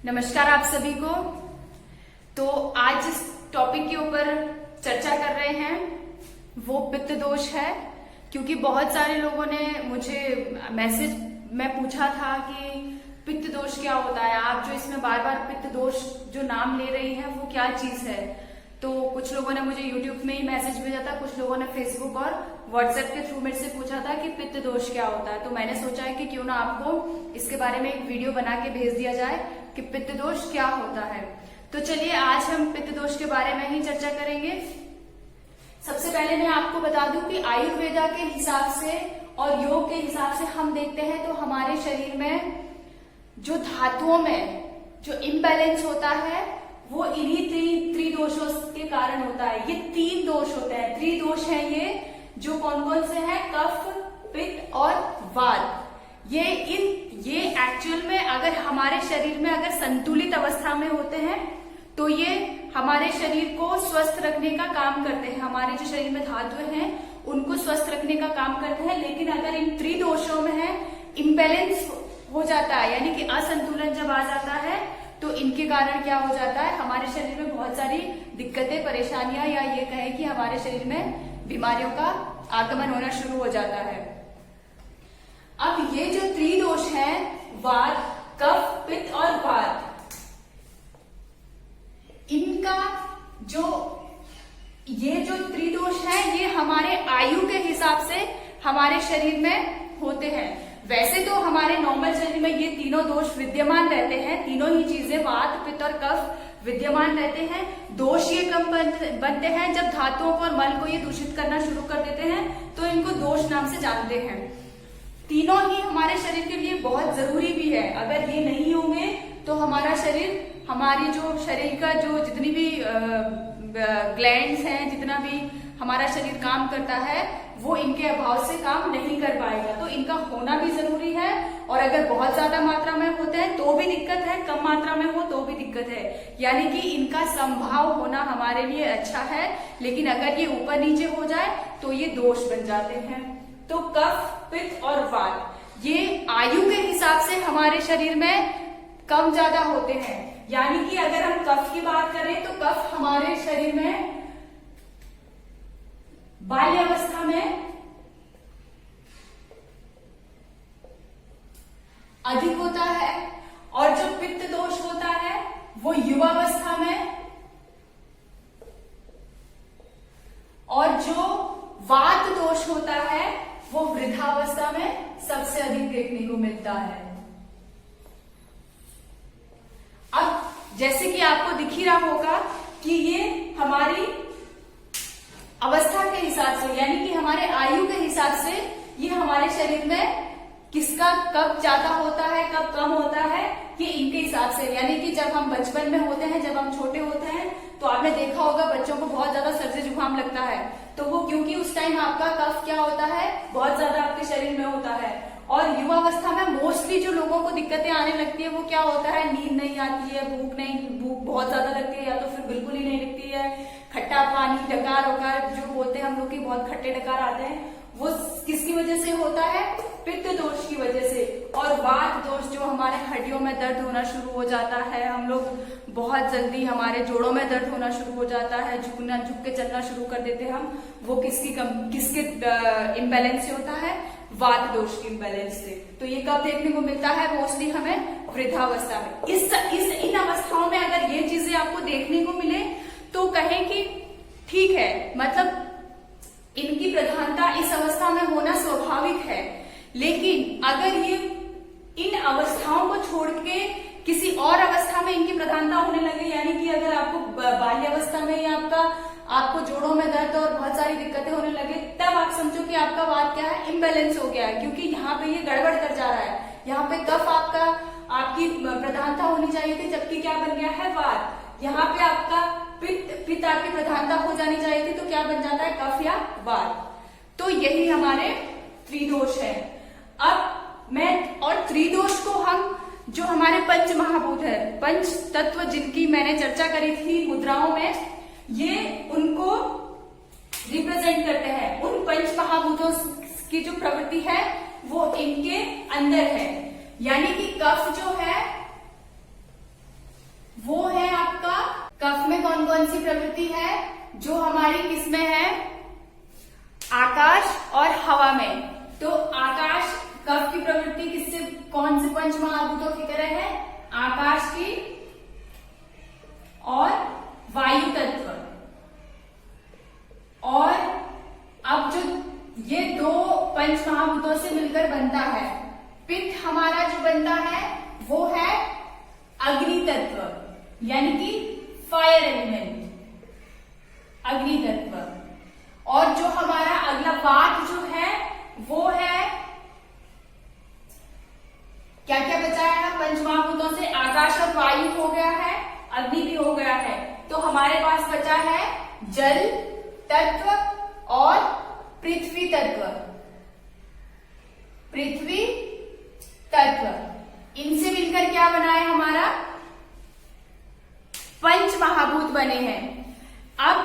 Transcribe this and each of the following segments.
नमस्कार आप सभी को। तो आज जिस टॉपिक के ऊपर चर्चा कर रहे हैं वो पित्त दोष है, क्योंकि बहुत सारे लोगों ने मुझे मैसेज में पूछा था कि पित्त दोष क्या होता है, आप जो इसमें बार बार पित्त दोष जो नाम ले रही हैं वो क्या चीज है। तो कुछ लोगों ने मुझे यूट्यूब में ही मैसेज भेजा था, कुछ लोगों ने फेसबुक और व्हाट्सएप के थ्रू मेरे से पूछा था कि पित्त दोष क्या होता है। तो मैंने सोचा है कि क्यों ना आपको इसके बारे में एक वीडियो बना के भेज दिया जाए कि पित्त दोष क्या होता है। तो चलिए आज हम पित्त दोष के बारे में ही चर्चा करेंगे। सबसे पहले मैं आपको बता दूं कि आयुर्वेदा के हिसाब से और योग के हिसाब से हम देखते हैं तो हमारे शरीर में जो धातुओं में जो इम्बैलेंस होता है वो इन्हीं त्रिदोषों के कारण होता है। ये 3 दोष होते हैं, त्रिदोष हैं ये, जो कौन कौन से हैं, कफ, पित्त और वात। ये एक्चुअल में अगर हमारे शरीर में अगर संतुलित अवस्था में होते हैं तो ये हमारे शरीर को स्वस्थ रखने का काम करते हैं, हमारे जो शरीर में धातु हैं उनको स्वस्थ रखने का काम करते हैं। लेकिन अगर इन त्रिदोषों में है इम्बैलेंस हो जाता है, यानी कि असंतुलन जब आ जाता है तो इनके कारण क्या हो जाता है, हमारे शरीर में बहुत सारी दिक्कतें, परेशानियां, या ये कहें कि हमारे शरीर में बीमारियों का आगमन होना शुरू हो जाता है। अब ये जो त्रिदोष है, वात, कफ, पित्त और वात, इनका ये जो त्रिदोष है ये हमारे आयु के हिसाब से हमारे शरीर में होते हैं। वैसे तो हमारे नॉर्मल शरीर में ये तीनों दोष विद्यमान रहते हैं, तीनों ही चीजें वात, पित्त और कफ विद्यमान रहते हैं। दोष ये कम बनते हैं जब धातुओं को और मल को ये दूषित करना शुरू कर देते हैं, तो इनको दोष नाम से जानते हैं। तीनों ही हमारे शरीर के लिए बहुत जरूरी भी है। अगर ये नहीं होंगे तो हमारा शरीर, हमारी जो शरीर का जो जितनी भी ग्लैंड्स हैं, जितना भी हमारा शरीर काम करता है वो इनके अभाव से काम नहीं कर पाएगा। तो इनका होना भी जरूरी है, और अगर बहुत ज्यादा मात्रा में होते हैं तो भी दिक्कत है, कम मात्रा में हो तो भी दिक्कत है। यानी कि इनका संभाव होना हमारे लिए अच्छा है, लेकिन अगर ये ऊपर नीचे हो जाए तो ये दोष बन जाते हैं। तो कफ, पित्त और वात ये आयु के हिसाब से हमारे शरीर में कम ज्यादा होते हैं। यानी कि अगर हम कफ की बात करें तो कफ हमारे शरीर में बाल्यावस्था में अधिक होता है, और जो पित्त दोष होता है वो युवावस्था में, और जो वात दोष होता है वो वृद्धावस्था में सबसे अधिक देखने को मिलता है। अब जैसे कि आपको दिख ही रहा होगा कि ये हमारी अवस्था के हिसाब से, यानी कि हमारे आयु के हिसाब से ये हमारे शरीर में किसका कब ज्यादा होता है कब कम होता है, ये इनके हिसाब से। यानी कि जब हम बचपन में होते हैं, जब हम छोटे होते हैं, तो आपने देखा होगा बच्चों को बहुत ज्यादा सर्दी जुकाम लगता है, तो वो क्योंकि उस टाइम आपका कफ क्या होता है, बहुत ज्यादा आपके शरीर में होता है। और युवावस्था में मोस्टली जो लोगों को दिक्कतें आने लगती है वो क्या होता है, नींद नहीं आती है, भूख बहुत ज्यादा लगती है, या तो फिर बिल्कुल ही नहीं लगती है, खट्टा पानी, डकार वकार जो बोलते हैं हम लोग की, बहुत खट्टे डकार आते हैं, वो किसकी वजह से होता है, पित्त दोष की वजह से। और वात दोष जो हमारे हड्डियों में दर्द होना शुरू हो जाता है, हम लोग बहुत जल्दी, हमारे जोड़ों में दर्द होना शुरू हो जाता है, झुक के चलना शुरू कर देते हैं हम, वो किसके इम्बैलेंस से होता है, वात दोष के इम्बैलेंस से। तो ये कब देखने को मिलता है, मोस्टली हमें वृद्धावस्था में। इन अवस्थाओं में अगर ये चीजें आपको देखने को मिले तो कहें कि ठीक है, मतलब इनकी प्रधानता इस अवस्था में होना स्वाभाविक है। लेकिन अगर ये इन अवस्थाओं को छोड़ के किसी और अवस्था में इनकी प्रधानता होने लगे, यानी कि अगर आपको बाल्यावस्था में या आपको जोड़ों में दर्द और बहुत सारी दिक्कतें होने लगे, तब आप समझो कि आपका वात क्या है, इम्बैलेंस हो गया है, क्योंकि यहाँ पे ये गड़बड़ कर जा रहा है। यहाँ पे कफ आपकी प्रधानता होनी चाहिए थी, जबकि क्या बन गया है, वात। यहाँ पे आपका पित्त आपकी प्रधानता हो जानी चाहिए थी, तो क्या बन जाता है, कफ या वात। तो यही हमारे त्रिदोष है। और त्रिदोष को हम, जो हमारे पंच महाभूत है, पंच तत्व जिनकी मैंने चर्चा करी थी मुद्राओं में, ये उनको रिप्रेजेंट करते हैं। उन पंच महाभूतों की जो प्रवृत्ति है वो इनके अंदर है। यानी कि कफ जो है कौन सी प्रवृत्ति है जो हमारी किसमें है, आकाश और हवा में। तो आकाश कफ की प्रवृत्ति किससे, कौन से पंच महाभूतों की तरह है, आकाश की और वायु तत्व। और अब जो ये दो पंच महाभूतों से मिलकर बनता है, पित्त हमारा जो बनता है वो है अग्नि तत्व, यानी कि फायर एलिमेंट, अग्नि तत्व। और जो हमारा अगला वात जो है वो है, क्या क्या बचा है पंच महाभूतों से, आकाश और वायु हो गया है, अग्नि भी हो गया है। तो हमारे पास बचा है जल तत्व और पृथ्वी तत्व, पृथ्वी तत्व। इनसे मिलकर क्या बना है, हमारा पंच महाभूत बने हैं। अब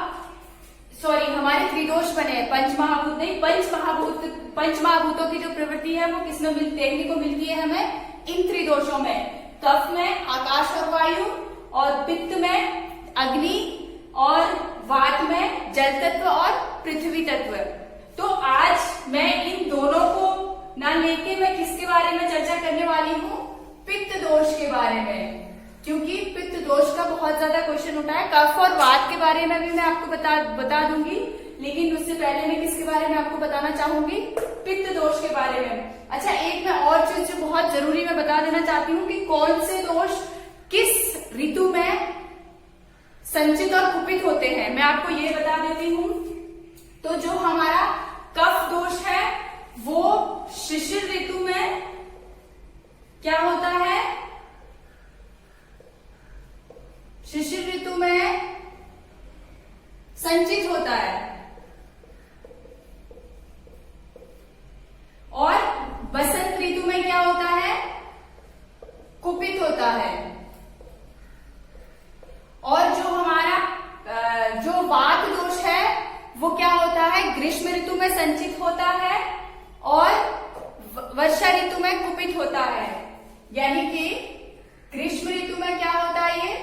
सॉरी, हमारे त्रिदोष बने हैं, पंच महाभूत नहीं, पंच महाभूतों की जो प्रवृत्ति है वो किसमें देखने को मिलती है हमें, इन त्रिदोषों में, कफ में आकाश और वायु, और पित्त में अग्नि, और वात में जल तत्व और पृथ्वी तत्व। तो आज मैं इन दोनों को ना लेके मैं किसके बारे में चर्चा करने वाली हूँ, पित्त दोष के बारे में, क्योंकि पित्त दोष का बहुत ज्यादा क्वेश्चन उठा है। कफ और वात के बारे में भी मैं आपको बता दूंगी, लेकिन उससे पहले मैं किसके बारे में आपको बताना चाहूंगी, पित्त दोष के बारे में। अच्छा, एक मैं और चीज जो बहुत जरूरी मैं बता देना चाहती हूँ कि कौन से दोष किस ऋतु में संचित और कुपित होते हैं, मैं आपको ये बता देती हूँ। तो जो हमारा कफ दोष है वो शिशिर ऋतु में क्या होता है, शिशिर ऋतु में संचित होता है, और बसंत ऋतु में क्या होता है, कुपित होता है। और जो हमारा जो वात दोष है वो क्या होता है, ग्रीष्म ऋतु में संचित होता है और वर्षा ऋतु में कुपित होता है। यानी कि ग्रीष्म ऋतु में क्या होता है, ये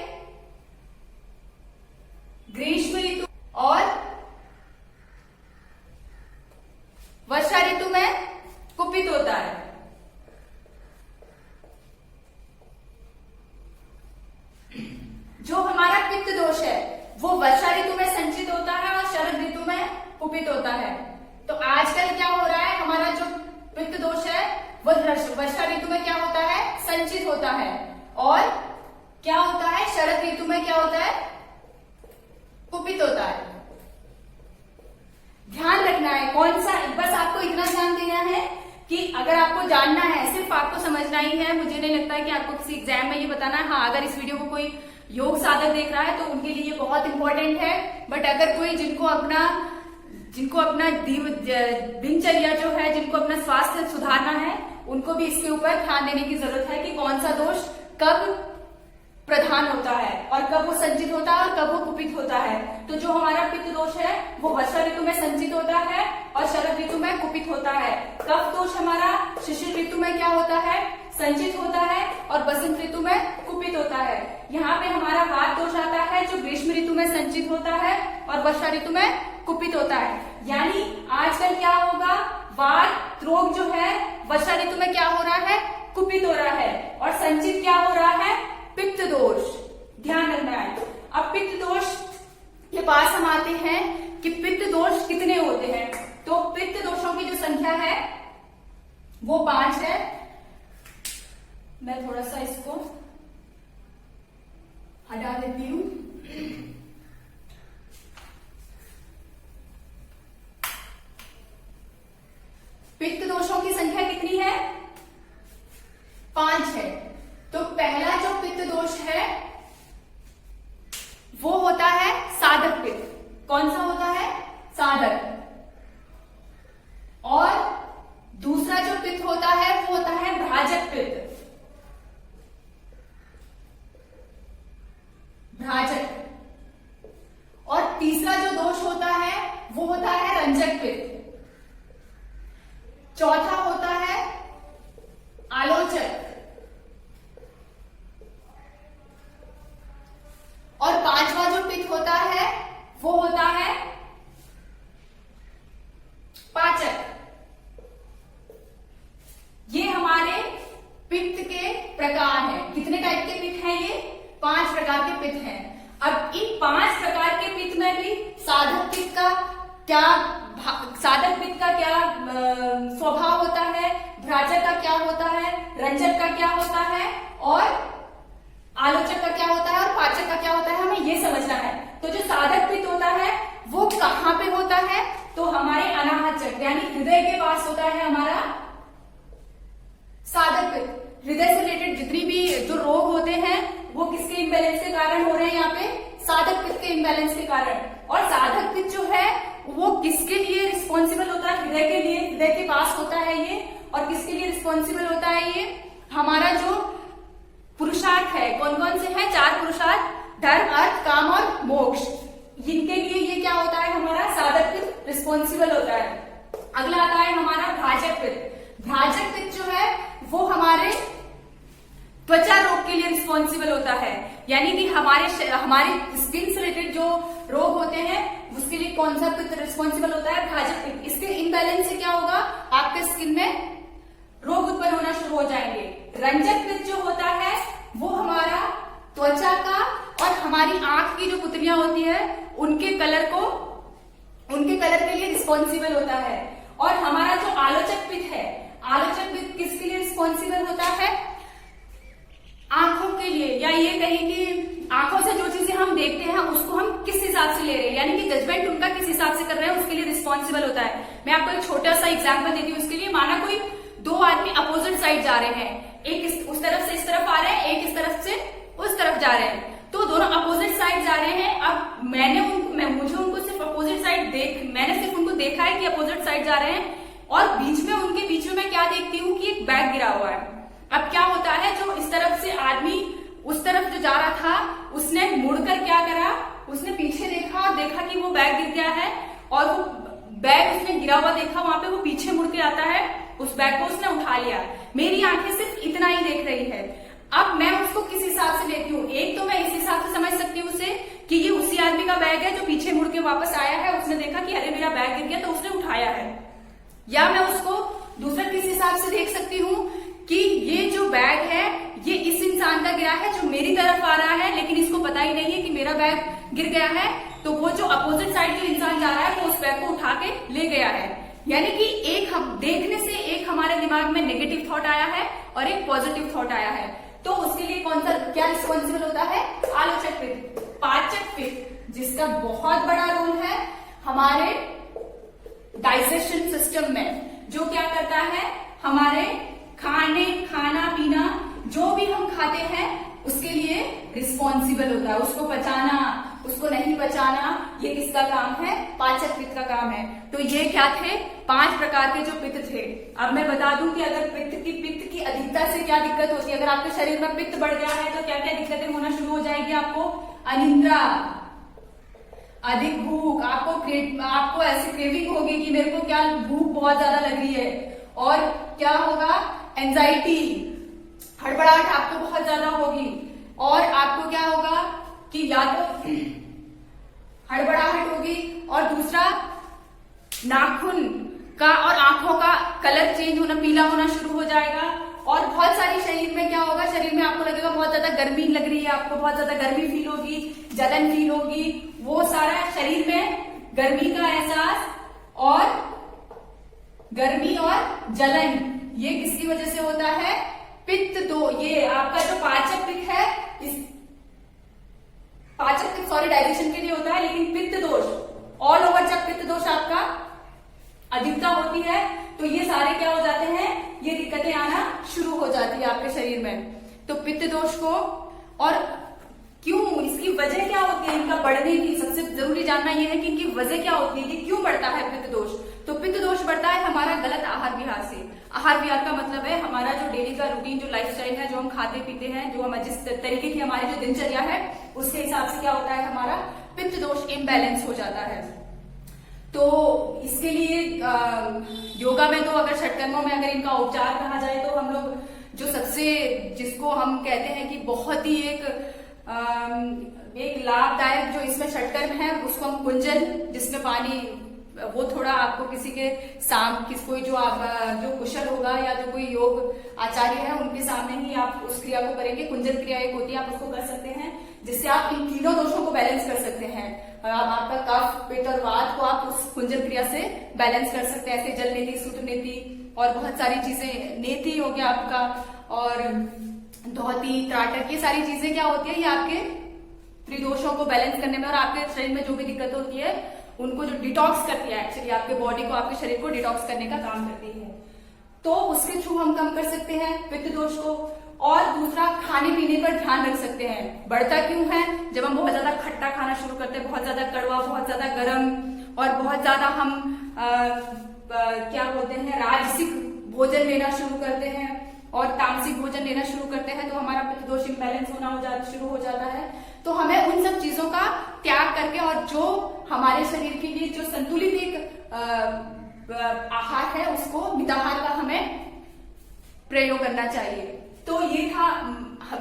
ग्रीष्म ऋतु, और वर्षा ऋतु में कुपित होता है। जो हमारा पित्त दोष है वो वर्षा ऋतु में संचित होता है और शरद ऋतु में कुपित होता है। तो आजकल क्या हो रहा है, हमारा जो पित्त दोष है वो वर्षा ऋतु में क्या होता है, संचित होता है, और क्या होता है, शरद ऋतु में क्या होता है, कुपित होता है। ध्यान रखना है कौन सा, बस आपको इतना ध्यान देना है कि अगर आपको जानना है, सिर्फ आपको समझना ही है, मुझे नहीं लगता है कि आपको किसी एग्जाम में ये बताना है। हाँ, अगर इस वीडियो को कोई योग साधक देख रहा है तो उनके लिए ये बहुत इंपॉर्टेंट है, बट अगर कोई जिनको अपना दिनचर्या जो है, जिनको अपना स्वास्थ्य सुधारना है, उनको भी इसके ऊपर ध्यान देने की जरूरत है कि कौन सा दोष कब प्रधान होता है और कब वो संचित होता है और कब वो कुपित होता है। तो जो हमारा पित्त दोष है वो वर्षा ऋतु में संचित होता है और शरद ऋतु में कुपित होता है। कफ दोष हमारा शिशिर ऋतु में क्या होता है, संचित होता है, और बसंत ऋतु में कुपित होता है। यहाँ पे हमारा वात दोष आता है जो ग्रीष्म ऋतु में संचित होता है और वर्षा ऋतु में कुपित होता है। यानी आजकल क्या होगा, वात रोग जो है वर्षा ऋतु में क्या हो रहा है, कुपित हो रहा है, और संचित क्या हो रहा है, पित्त दोष। ध्यान रखना है। अब पित्त दोष के पास हम आते हैं कि पित्त दोष कितने होते हैं। तो पित्त दोषों की जो संख्या है वो 5 है। मैं थोड़ा सा इसको हटा देती हूं। पित्त दोषों की संख्या कितनी है, 5 है। तो पहला जो पित्त दोष है वो होता है साधक पित्त। कौन सा होता है, साधक। और दूसरा जो पित्त होता है वो होता है भ्राजक पित्त। भ्राजक। और तीसरा जो दोष होता है वो होता है रंजक पित्त। चौथा होता है आलोचक। और 5वां जो पित्त होता है प्रकार हैं। कितने टाइप के पित्त हैं ये? 5 प्रकार के पित्त हैं। अब इन 5 प्रकार के पित्त में भी साधक पित्त का क्या स्वभाव होता है, भ्राजक का क्या होता है, रंजक का क्या होता है और आलोचक का क्या होता है और पाचक का क्या होता है, हमें ये समझना है। तो जो साधक पित्त होता है वो कहाँ पे होता है? तो हमारे अनाहत चक्र यानी हृदय के पास होता है हमारा साधक पित्त। हृदय से रिलेटेड जितनी भी जो रोग होते हैं वो किसके इम्बैलेंस के कारण हो रहे हैं? यहाँ पे साधक पित्त के इम्बैलेंस के कारण। और साधक पित्त जो है वो किसके लिए रिस्पॉन्सिबल होता है? हृदय के लिए, हृदय के पास होता है ये। और किसके लिए रिस्पॉन्सिबल होता है ये? हमारा जो पुरुषार्थ है, कौन कौन से हैं? 4 पुरुषार्थ, धर्म, अर्थ, काम और मोक्ष। इनके लिए ये क्या होता है? हमारा साधक पित्त रिस्पॉन्सिबल होता है। अगला आता है हमारा भ्राजक पित्त। भ्राजक पित्त जो है वो हमारे त्वचा रोग के लिए रिस्पॉन्सिबल होता है, यानी कि हमारी स्किन से रिलेटेड जो रोग होते हैं उसके लिए कौन सा पित्त रिस्पॉन्सिबल होता है? भ्राजक पित्त। इसके इम्बैलेंस से क्या होगा? आपके स्किन में रोग उत्पन्न होना शुरू हो जाएंगे। रंजक पित्त जो होता है वो हमारा त्वचा का और हमारी आंख की जो पुतलियां होती है उनके कलर के लिए रिस्पॉन्सिबल होता है। और हमारा जो आलोचक पित्त है, आलोचक पित्त किसके लिए रिस्पॉन्सिबल होता है? आंखों के लिए, या ये कहें कि आंखों से जो चीजें हम देखते हैं उसको हम किस हिसाब से ले रहे हैं, यानी कि जजमेंट उनका किस हिसाब से कर रहे हैं उसके लिए रिस्पॉन्सिबल होता है। मैं आपको एक छोटा सा एग्जांपल देती हूँ उसके लिए। माना कोई 2 आदमी अपोजिट साइड जा रहे हैं, एक उस तरफ से इस तरफ आ रहे हैं, एक इस तरफ से उस तरफ जा रहे हैं, तो दोनों अपोजिट साइड जा रहे हैं। अब मुझे उनको सिर्फ अपोजिट साइड मैंने सिर्फ उनको देखा है कि अपोजिट साइड जा रहे हैं, और उनके बीच में मैं क्या देखती हूँ कि एक बैग गिरा हुआ है। अब क्या होता है, जो इस तरफ से आदमी उस तरफ जो जा रहा था उसने मुड़कर क्या करा, उसने पीछे देखा और देखा कि वो बैग गिर गया है, और वो बैग उसने गिरा हुआ देखा, वहां पे वो पीछे मुड़ के आता है, उस बैग को उसने उठा लिया। मेरी आंखें सिर्फ इतना ही देख रही है। अब मैं उसको किस हिसाब से लेती हूँ? एक तो मैं इस हिसाब से समझ सकती हूँ उसे कि ये उसी आदमी का बैग है जो पीछे मुड़ के वापस आया है, उसने देखा कि अरे मेरा बैग गिर गया तो उसने उठाया है। या मैं उसको दूसरा किस हिसाब से देख सकती हूँ कि ये जो बैग है ये इस इंसान का गिरा है जो मेरी तरफ आ रहा है, लेकिन इसको पता ही नहीं है कि मेरा बैग गिर गया है, तो वो जो अपोजिट साइड जो इंसान जा रहा है वो उस बैग को उठा के ले गया है। यानी कि एक हम देखने से एक हमारे दिमाग में नेगेटिव थॉट आया है और एक पॉजिटिव थॉट आया है, तो उसके लिए कौन सा क्या रिस्पॉन्सिबल होता है? आलोचक पित्त। पाचक पित्त जिसका बहुत बड़ा रोल है हमारे डाइजेशन सिस्टम में, जो क्या करता है हमारे खाना पीना जो भी हम खाते हैं उसके लिए रिस्पॉन्सिबल होता है। उसको पचाना, उसको नहीं पचाना, ये किसका काम है? पाचक पित्त का काम है। तो ये क्या थे? 5 प्रकार के जो पित्त थे। अब मैं बता दूं कि अगर पित्त की अधिकता से क्या दिक्कत होती है। अगर आपके शरीर में पित्त बढ़ गया है तो क्या क्या दिक्कतें होना शुरू हो जाएगी? आपको अनिद्रा, अधिक भूख, आपको ऐसी क्रेविंग होगी कि मेरे को क्या भूख बहुत ज्यादा लग रही है, और क्या होगा? एंजाइटी, हड़बड़ाहट आपको बहुत ज्यादा होगी, और आपको क्या होगा कि या तो हड़बड़ाहट होगी, और दूसरा नाखून का और आंखों का कलर चेंज होना, पीला होना शुरू हो जाएगा, और बहुत सारी शरीर में क्या होगा? शरीर में आपको लगेगा बहुत ज्यादा गर्मी लग रही है, आपको बहुत ज्यादा गर्मी फील होगी, जलन फील होगी, वो सारा शरीर में गर्मी का एहसास और गर्मी और जलन, ये किसकी वजह से होता है? पित्त दो। ये आपका जो पाचक पित्त है, इस पाचक पित्त डाइजेशन के लिए होता है, लेकिन पित्त दोष ऑल ओवर जब पित्त दोष आपका अधिकता होती है तो ये सारे क्या हो जाते हैं? ये दिक्कतें आना शुरू हो जाती है आपके शरीर में। तो पित्त दोष को, और क्यों, इसकी वजह क्या होती है इनका बढ़ने की? सबसे जरूरी जानना यह है कि इनकी वजह क्या होती है, कि क्यों बढ़ता है पित्त दोष? तो पित्त दोष बढ़ता है हमारा गलत आहार विहार से। आहार विहार का मतलब है हमारा जो डेली का रूटीन, जो लाइफस्टाइल है, जो हम खाते पीते हैं, जो हम जिस तरीके की हमारी जो दिनचर्या है उसके हिसाब से क्या होता है? हमारा पित्त दोष इम्बैलेंस हो जाता है। तो इसके लिए योगा में तो अगर षटकर्मों में अगर इनका उपचार कहा जाए तो हम लोग जो सबसे, जिसको हम कहते हैं कि बहुत ही एक लाभदायक जो इसमें षटकर्म है उसको हम कुंजन, जिसमें पानी, वो थोड़ा आपको किसी के कोई जो कुशल होगा या जो कोई योग आचार्य है उनके सामने ही आप उसकी क्रिया को करेंगे। कुंजन क्रिया एक होती है, आप उसको कर सकते हैं, जिससे आप इन तीनों दोषों को बैलेंस कर सकते हैं। आपका कफ, पित्त और वात को आप उस कुंजन क्रिया से बैलेंस कर सकते हैं। ऐसे जल नीति, सूत्र नीति और बहुत सारी चीजें, नीति हो गया आपका, और धोती, त्राटक, ये सारी चीजें क्या होती है, ये आपके त्रिदोषों को बैलेंस करने में और आपके शरीर में जो भी दिक्कत होती है उनको जो डिटॉक्स करती है, एक्चुअली आपके बॉडी को, आपके शरीर को डिटॉक्स करने का काम करती है। तो उसके थ्रू हम कम कर सकते हैं पित्त दोष को। और दूसरा, खाने पीने पर ध्यान रख सकते हैं। बढ़ता क्यों है, जब हम बहुत ज्यादा खट्टा खाना शुरू करते हैं, बहुत ज्यादा कड़वा, बहुत ज्यादा गर्म और बहुत ज्यादा हम क्या बोलते हैं, राजसिक भोजन लेना शुरू करते हैं और तामसिक भोजन लेना शुरू करते हैं, तो हमारा पित्त दोष इम्बैलेंस होना शुरू हो जाता है। तो हमें उन सब चीजों का त्याग करके और जो हमारे शरीर के लिए जो संतुलित एक आहार है, उसको मिताहार का हमें प्रयोग करना चाहिए। तो ये था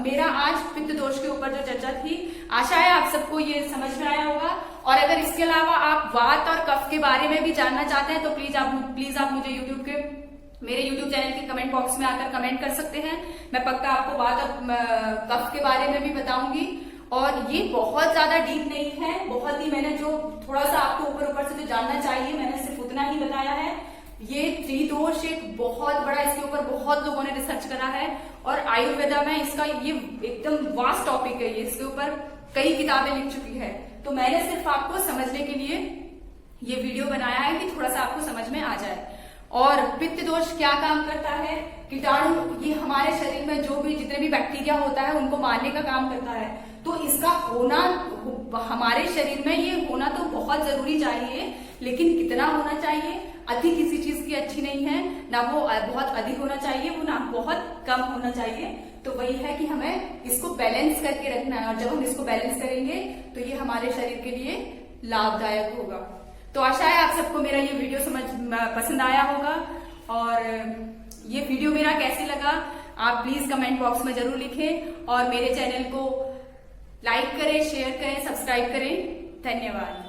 मेरा आज पित्त दोष के ऊपर जो चर्चा थी। आशा है आप सबको ये समझ में आया होगा। और अगर इसके अलावा आप वात और कफ के बारे में भी जानना चाहते हैं तो प्लीज आप मुझे मेरे YouTube चैनल के कमेंट बॉक्स में आकर कमेंट कर सकते हैं। मैं पक्का आपको वात और कफ के बारे में भी बताऊंगी। और ये बहुत ज्यादा डीप नहीं है, बहुत ही मैंने जो थोड़ा सा आपको ऊपर से जो जानना चाहिए मैंने सिर्फ उतना ही बताया है। ये त्रिदोष एक बहुत बड़ा, इसके ऊपर बहुत लोगों ने रिसर्च करा है और आयुर्वेदा में इसका ये एकदम वास्ट टॉपिक है, ये इसके ऊपर कई किताबें लिख चुकी है। तो मैंने सिर्फ आपको समझने के लिए ये वीडियो बनाया है कि थोड़ा सा आपको समझ में आ जाए। और पित्त दोष क्या काम करता है, कीटाणु, ये हमारे शरीर में जो भी जितने भी बैक्टीरिया होता है उनको मारने का काम करता है। तो इसका होना हमारे शरीर में, ये होना तो बहुत जरूरी चाहिए, लेकिन कितना होना चाहिए, अति किसी चीज की अच्छी नहीं है, ना वो बहुत अधिक होना चाहिए, वो ना बहुत कम होना चाहिए। तो वही है कि हमें इसको बैलेंस करके रखना है, और जब हम इसको बैलेंस करेंगे तो ये हमारे शरीर के लिए लाभदायक होगा। तो आशा है आप सबको मेरा ये वीडियो पसंद आया होगा। और ये वीडियो मेरा कैसे लगा आप प्लीज कमेंट बॉक्स में जरूर लिखें और मेरे चैनल को लाइक करें, शेयर करें, सब्सक्राइब करें। धन्यवाद।